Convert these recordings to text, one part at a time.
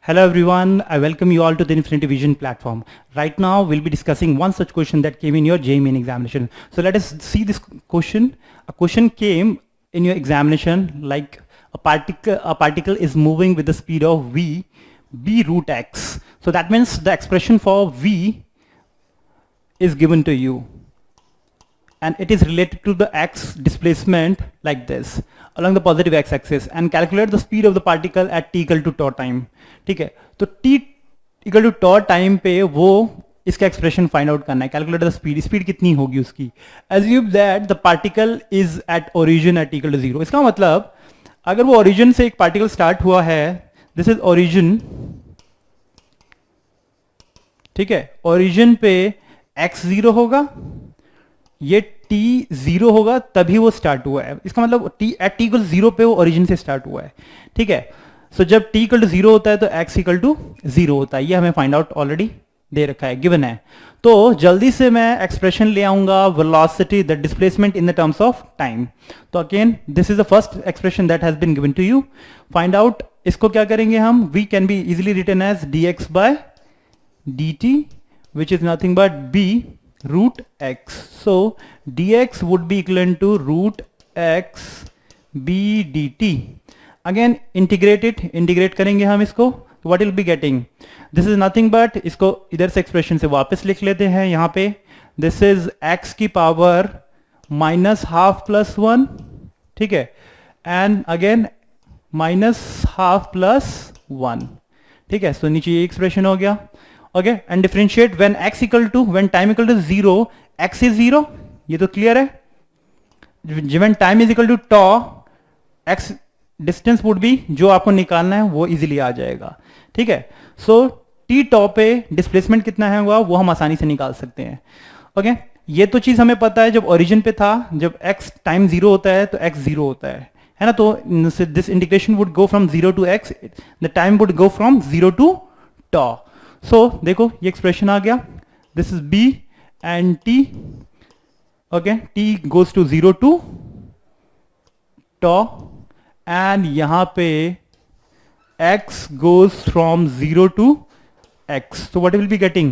Hello everyone, I welcome you all to the Infinity Vision platform. Right now we'll be discussing one such question that came in your JEE Main examination. So let us see this question. A question came in your examination like a particle is moving with the speed of v root x. So that means the expression for v is given to you, and it is related to the x displacement like this along the positive x-axis, and calculate the speed of the particle at t equal to tau time. ठीक है, तो t equal to tau time पे वो इसका expression find out करना है, calculate the speed कितनी होगी उसकी. Assume that the particle is at origin at equal to 0. इसका मतलब अगर वो ओरिजिन से एक पार्टिकल स्टार्ट हुआ है, दिस इज ओरिजिन, ठीक है, ओरिजिन पे x 0 होगा, ये t 0 होगा, तभी वो स्टार्ट हुआ है. इसका मतलब t एट t इक्वल 0 पे वो ओरिजिन से स्टार्ट हुआ है. ठीक है, सो जब t इक्वल टू 0 होता है तो x इक्वल टू 0 होता है. ये हमें फाइंड आउट ऑलरेडी दे रखा है, गिवन है. तो जल्दी से मैं एक्सप्रेशन ले आऊंगा velocity the displacement in the terms of time. तो again this is the first expression that has been given to you. Find out, इसको क्या करेंगे हम, v can be easily written as dx by dt which is nothing but b root x. So dx would be equivalent to root x b dt. Again integrate it, integrate करेंगे हम इसको. What will be getting? This is nothing but, इसको इधर से expression से वापस लिख लेते हैं यहाँ पे. This is x की पावर माइनस हाफ प्लस 1, ठीक है, and again minus half plus 1, ठीक है. सो नीचे ये एक्सप्रेशन हो गया. Okay, and differentiate when x equal to, when time equal to 0, x is 0, ये तो क्लियर है. When time is equal to tau, x distance would be, जो आपको निकालना है वो इजीली आ जाएगा. ठीक है, सो t tau पे डिस्प्लेसमेंट कितना है वो हम आसानी से निकाल सकते हैं. ओके, ये तो चीज हमें पता है. जब ओरिजिन पे था, जब x टाइम 0 होता है तो x 0 होता है ना. तो this integration would go from 0 to x, the time would go from 0 to tau. So देखो ये एक्सप्रेशन आ गया. This is b and t. Okay, t goes to 0 to tau, and यहां पे x goes from 0 to x. So what will be getting?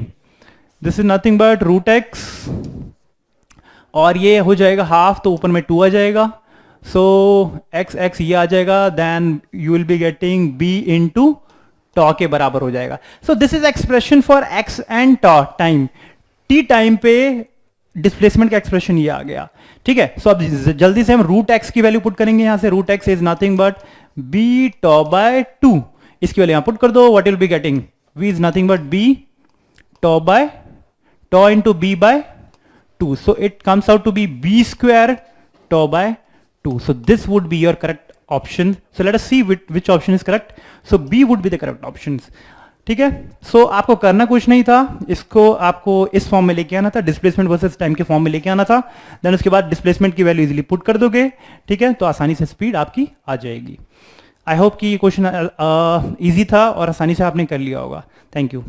This is nothing but root x, और ये हो जाएगा हाफ, तो ऊपर में 2 आ जाएगा. So x ये आ जाएगा, then you will be getting b into tau के बराबर हो जाएगा. So this is expression for x and tau time. t time पे डिस्प्लेसमेंट का एक्सप्रेशन ये आ गया. ठीक है, सो अब जल्दी से हम रूट एक्स की वैल्यू पुट करेंगे. यहां से root x is nothing but b tau by 2. इसकी वैल्यू यहां पुट कर दो. What will be getting, v is nothing but b tau into b by 2. So it comes out to be b square tau by 2. So this would be your correct option. So let us see which option is correct. So b would be the correct option. ठीक है, सो आपको करना कुछ नहीं था, इसको आपको इस फॉर्म में लेके आना था, डिस्प्लेसमेंट वर्सेस टाइम के फॉर्म में लेके आना था. देन उसके बाद डिस्प्लेसमेंट की वैल्यू इजीली पुट कर दोगे. ठीक है, तो आसानी से स्पीड आपकी आ जाएगी. आई होप कि ये क्वेश्चन इजी था और आसानी से आपने कर लिया होगा. Thank you.